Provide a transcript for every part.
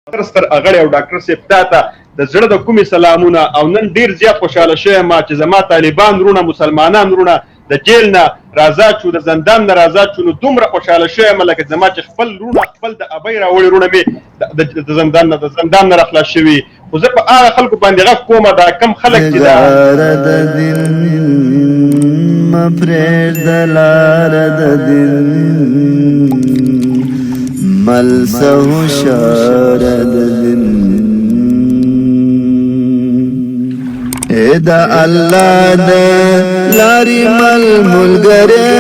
ستر اغړی او ډاکټر صاحب تا ته د زړه د کومې سلامونه او نن ډېر زیات خوشحاله شوی ما چې زما طالبان ورونه مسلمانان ورونه د جیل نه رازاد شو د زندان نه رازاد شو نو دومره خوشحاله شوی یم لکه زما چې خپل ورونه خپل د ابۍ راوړي ورونه مې د زندان نه راخلاص شوي خو زه په هغه خلکو باندې غږ کومه دا کم خلک چې دا مه پرېږده لاره د دل ملسه هوښیاره د دل ای د الله د لارې مل ملګری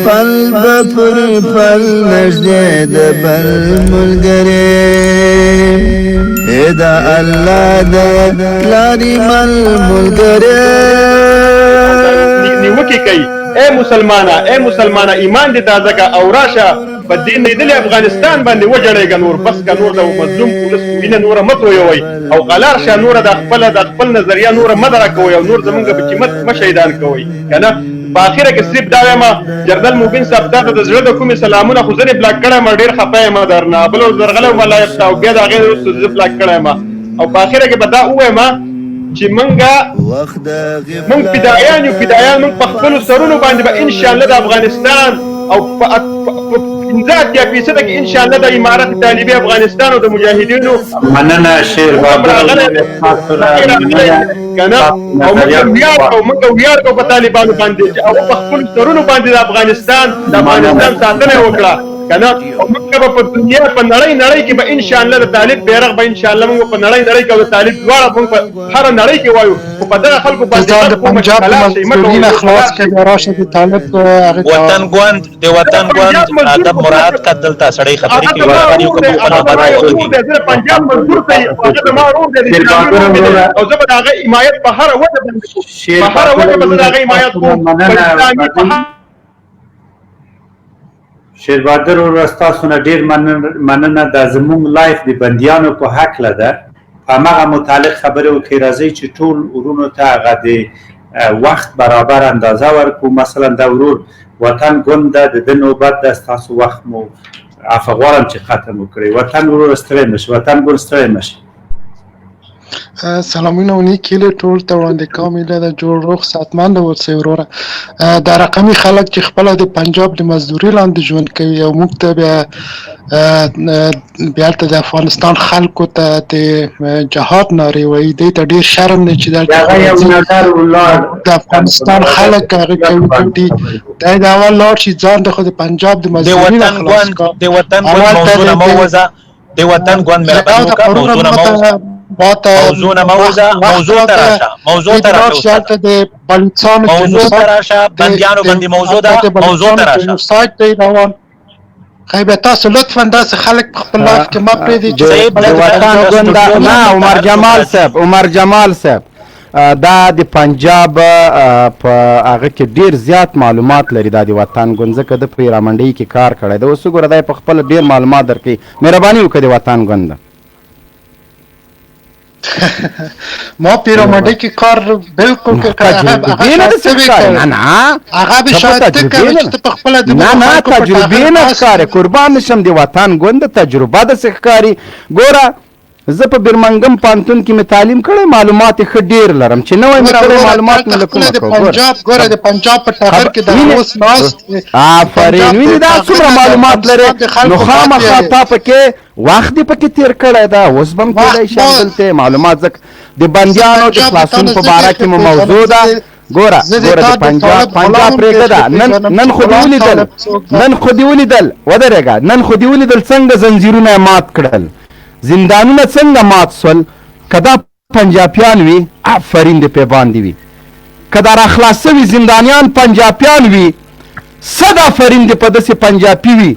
پل به پر پل نږدې د بل ملګری ای د الله د لارې مل ملګری نیوکې کوي اے مسلمانه ایمان دې تازه کا او راشه په دې نیدلې افغانستان باندې وجړېږه نور بس که نور د مظلوم ولس وینه نوره مه تویوئ او قلار شه نوره د خپل نظریه نوره مه دغه کوئ او نور زمونږ په قیمت مه شهیدان کوئ که نه په اخره کې صرف دا وایم جنرال موبین صاحب تا ته د زړه د کومې سلامونه خو زه دې بلاک کړی یم ډېر خفه یم درنه بل ورځ درغلی وم لایف ته او بیا د هغې وروسته زه بلاک کړی یم او په اخره کې به دا ووایم چې مونږ فدایان یو فدایان مونږ په خپلو سرونو باندې به انشاءالله د افغانستان او په 15% کې انشاءالله د امارت طالبي افغانستان او د مجاهدینو مننه شیر بابر کنه او موږ ویاړ کوو په طالبانو باندې چې هغه په خپلو سرونو باندې د افغانستان ساتنه وکړه کنه او موږ به په دنیا په نړۍ کې به انشاءالله د طالب بیرغ به انشاءالله موږ په نړۍ کې او د طالب دواړه موږ په هره نړۍ کې وایو خو په دغه خلکو باندې د پنجاب مسؤلین اخلاص کې راشه د طالب وطن ګوند د وطن ګوند ادب مراد کتل تا سړی خبرې کوي ورغلی او په خپل باندې د پنجاب منظور ته هغه د ما ورور دی او زه به د هغه حمایت په هره وجه باندې په هره وجه به د هغه حمایت کوم شیر بادر ورور ستاسو نه ډېر مننه دا زموږ لایف د بندیانو په هکله ده په هماغه متعلق خبرې وکړئ راځئ چې ټول ورونو ته هغه د وخت برابر اندازه ورکړو مثلا دا ورور وطن ګوند ده د ده نوبت ده ستاسو وخت مو عفه غواړم چې ختم وکړئ وطن ورور ستړی نه شي وطن ګوند ستړی نه شي سلامونه و نیکی له ټول ته وړاندې کوم ایله د جوړ روغ صحتمند اوسئ وروره دا رقمي خلک چې خپله د پنجاب د مزدوري لاندې ژوند کوي او موږ ته بیا هلته د افغانستان خلکو ته د جهاد نارې وایي دوی ته ډېر شرم دی چې د افغانستان خلک هغه کوي دي دی د اول لاړ شي ځان د خو د پنجاب د مزدوري نه خلاص کړه د وطن ګوند موضوع نه موضوع د وطن ګوند موضوع نه موضوع تراشه د بلوچستان موضوع تراشه بندیانو باندې موضوع ده موضوع تراشه سایت دی روان خیبه تاسو لطفا داسې خلک په خپل لایف کې ما پرېږدئ چې د وطن ګوند نه عمر جمال صاحب دا د پنجاب په هغه کې ډېر زیات معلومات لري دا د وطن ګوند ځکه د په پیرامنډۍ کې کار کړی دی اوس وګوره دی په خپله ډېر معلومات درکوي مهرباني وکړئ د وطن ګوند ما پیرامنډۍ کې کار بالکل هغه به شاید ته کوي چې ته په خپله نه تجربې نه ښکاري قربان نشم د وطن ګوند تجربه داسې ښکاري ګوره زه په برمنګم پوهنتون کې مې تعلیم کړی معلومات یې ښه ډېر لرم چې نوی مې کړی معلومات مې له کومه ګوره د پنجاب په ټغر کې د اوس ناست آفرین وینې دا څومره معلومات لرې نو خامخا تا پکې وخت دې پکې تېر کړی ده اوس به هم کېدی شي همدلته معلومات ځکه د بندیانو د خلاصون په باره کې مو موضوع ده ګوره د پنجاب پرېږده ده نن خو دې ولیدل ودرېږه نن خو دې ولیدل څنګه زنځیرونه یې مات کړل زندانونه څنګه مات سول که دا پنجابیان وي آفرین دې پې باندې وي که دا راخلاص سوي زندانیان پنجابیان وي صد آفرین دې په داسې پنجابي وي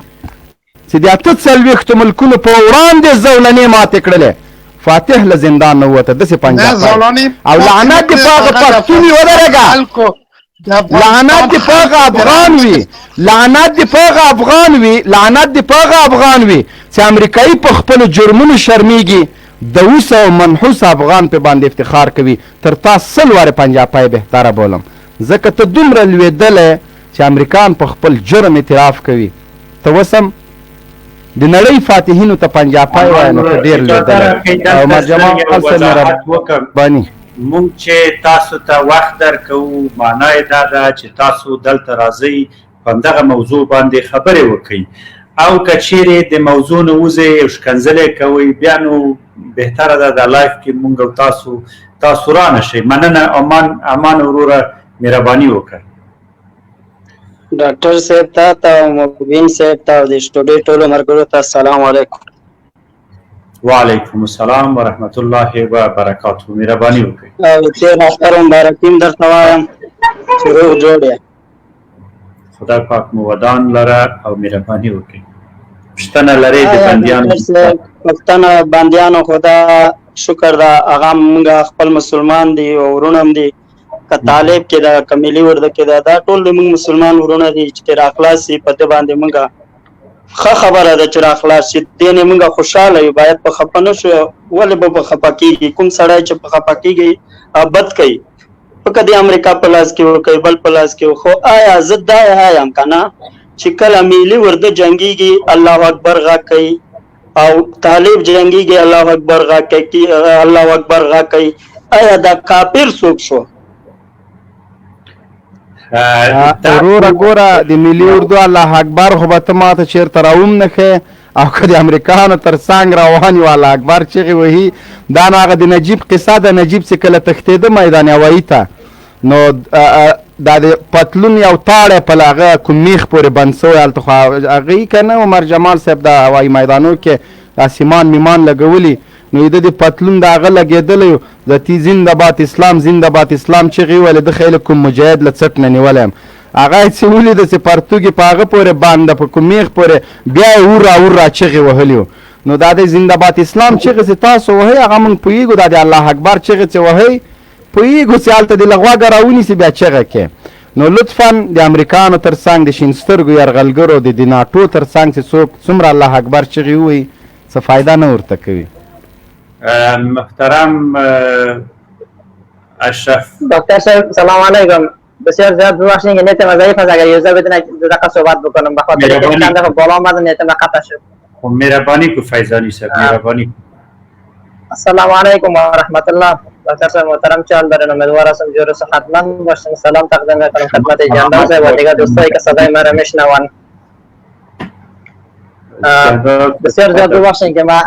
چې د 48 ملکونو په وړاندې زولنې ماتې کړلې فاتح له زندان نه ووته داسې پنجاب او لعنت دې په هغه پښتون وي ودرېږه لعنت دې په هغه افغان وي لعنت دې په هغه افغان وي چې امریکایي په خپلو جرمونو شرمیږي د 200 منحوس افغان په باندې افتخار کوي تر تا 100 وارې پنجابی بهتره بولم ځکه ته دومره لوېدلی چې امریکان په خپل جرم اعتراف کوي ورته وسم د نړۍ فاتحینو ته پنجابی وایي نو که ډېر لیدلی او مرجمان صاحب مهرباني مونږ چې تاسو ته وخت درکوو معنا یې دا ده چې تاسو دلته راځئ په همدغه موضوع باندې خبرې وکړئ او که چیرې د موضوع نه وځئ او ښکنځلې کوئ بیا نو بهتره ده د لایف کې مونږ او تاسو رانه شئ. مننه. امان وروره مهرباني وکړه. ډاکټر صاحب ته او مبین صاحب ته او د سټوډیو ټولو ملګرو ته السلام علیکم. وعلیکم السلام ورحمت الله وبرکاته. مهرباني وکړئ. او ډېر اختر مبارکیم درته وایم چې روغ جوړ یې. خدای پاک مو ودان لره او مهرباني وکړئ. پوښتنه لرئ د بندیانو؟ پښتنه بندیانو خدا شکر ده هغه موږ خپل مسلمان دي او ورونه هم دي که طالب کې ده که ملي ورده کې ده دا ټول موږ مسلمان ورونه دي چې راخلاص شي په دې باندې موږ ښه خبره ده چې راخلاص شي دې نه موږ خوشحاله یو باید په خفه نه شو ولې به په خفه کېږي کوم سړی چې په خفه کېږي بد کوي په کدی امریکا په لاس کې وکړي بل په لاس کې خو آیا زه دا وایم که نه چې کله ملي ورده جنګېږي الله اکبر غږ کوي او طالب جنګېږي الله اکبر غږ کوي الله اکبر غږ کوي آیا دا کافر څوک شو؟ وروره ګوره د ملي اردو الله اکبر خو به ته ماته چېرته راوم نه ښې او که د امریکایانو تر څنګ روان یو الله اکبر چغې وهي دا نو هغه د نجیب قصه ده نجیب چې کله تښتېده میدان هوایي ته نو دا د پتلون یو تاړی په هغه کوم میخ پورې بند سوی هلته خو هغه یې که نه عمر جمال صاحب د هوایي میدانو کې دا سیمان میمان لګولي نو د پتلون د هغه لګېدلی و ذاتي زنده باد اسلام زنده باد اسلام چغې ویلې ده خیلی کوم مجاهد له څټ نه نیولی یم هغه یې چې ولیده چې پرتوګ یې په هغه پورې بند ده په کوم میخ پورې بیا یې ور را چغې وهلي و نو دا د زنده باد اسلام چغې چې تاسو وهئ هغه موږ پوهېږو دا د الله اکبر چغې چې وهئ پوهېږو چې هلته د له غوږه راونیسي بیا چغه کې نو لطفا د امریکایانو تر څنګ د شین سترګو یرغلګرو د ناټو تر څنګ چې څوک څومره الله اکبر چغې ووایي څه فایده نه ورته کوي. محترم اشرف دکتر صاحب سلام علیکم. بسیار زیاد ببخشید که نتم ضعیف است اگر اجازه بدین دقیقه صحبت بکنم بخاطر اینکه چند دفعه بالا اومد نتم قطع شد. خب مهربانی کو فیضانی صاحب مهربانی. السلام علیکم و رحمت الله. دکتر صاحب محترم چند برین امیدوار هستم جور صحتمند باشین. سلام تقدیم میکنم خدمت جنجال صاحب و دیگر دوستایی که صدای مرا میشنوند. بسیار زیاد ببخشید که ما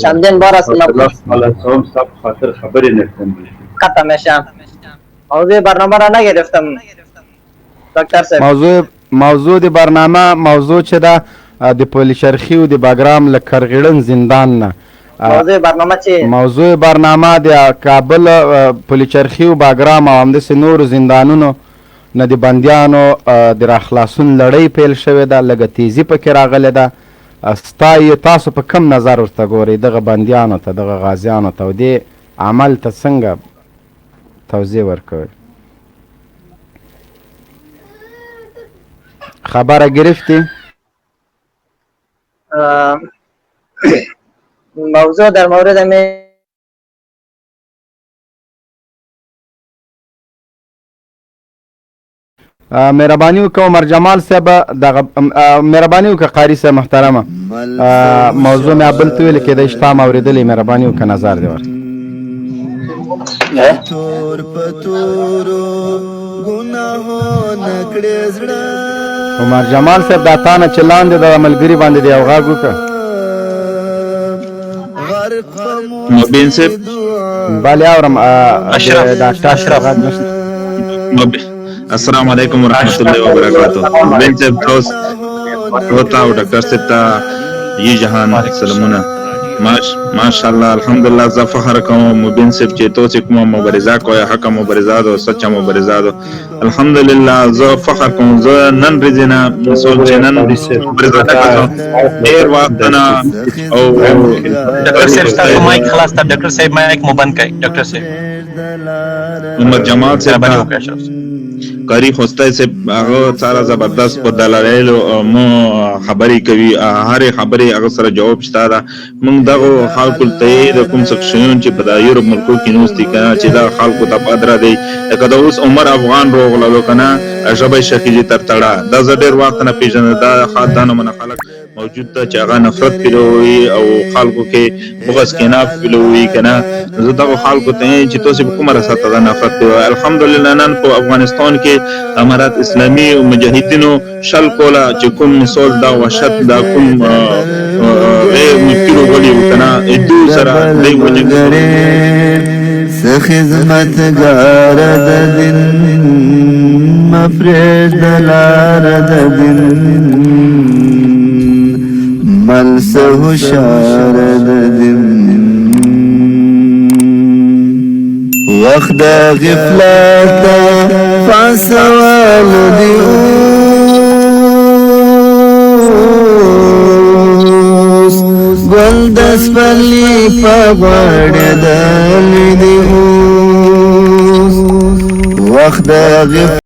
چندین بار است سلام صاحب خاطر خبری نکنم قطع میشم. موضوع برنامه را نگرفتم دکتر صاحب. موضوع د برنامه موضوع چې ده د پولیچرخي او د باګرام له کرغړن زندان نه موضوع برنامه چې موضوع برنامه د کابل پولیچرخي او باګرام او همداسې نورو زندانونو نه د بندیانو د راخلاصون لړۍ پیل شوې ده لږه تیزي پکې راغلې ده تاسو په کم نظر ورته ګورئ دغه بندیانو ته دغه غازیانو ته او دې عمل ته څنګه توضیح ورکوئ؟ خبره گرفتی؟ موضوع در مورد مهرباني وکړه عمر جمال صاحب دغه مهرباني وکړه قاري صاحب محترمه موضوع مې بل ته ویل کېدی چې تا م اورېدلې مهرباني وکړه نظر دې ورته عمر جمال صاحب دا تا نه چې لاندې د ملګري باندې دی یو غږ وکړه مبین صاحب بله اورم ډاکټر اشرف السلام علیکم ورحمۃ اللہ وبرکاتہ مبین صاحب دوست ہوتا ہوں ڈاکٹر صاحب تا یہ جہان سلامونه ماشاءالله الحمدلله زه فخر کوم مبین صاحب چې تاسو کومه مبارزه کوي حق مبارزه او سچ مبارزه الحمدلله زه فخر کوم زه نن ورځې نه سوچ نن مبارزه کوم ډیر وخت نه او ډاکټر صاحب تاسو مایک خلاص تا ډاکټر صاحب مایک مو بند کړئ ډاکټر صاحب عمر جمال صاحب قاری خوستی صاحب هغه سره زبردست په دلایلو مو خبرې کوي، هرې خبرې هغه سره جواب شته ده. موږ دغو خلکو ته د کوم څه شیون چې په دا یورپ ملکو کې نوستي که نه چې دا خلکو ته پدره دی، لکه د اوس عمر افغان روغللو که نه ژبه شخیجي تر تړه، دا زه ډېر وخت نه پېژنم. دا نومونه خلک موجود ده چې هغه نفرت پیلوي او خلکو کې بغض کیناف پیلوي که نه. زه دغو خلکو ته چې تاسې په کومه رسته دا نفرت پیلوي. الحمدلله نن په افغانستان کې امارات اسلامي مجاهدینو شل کوله چې کوم مثال دا وحشت دا کوم غیر ممکن وغلی و که نه ادو سره دی وجنګ خدمتگار د دین مفرش دلار د دین ملس خوشاله د دین وقت غفلت فسوال دی گل دس پلی پاگوڑ دل دی وقت غفلت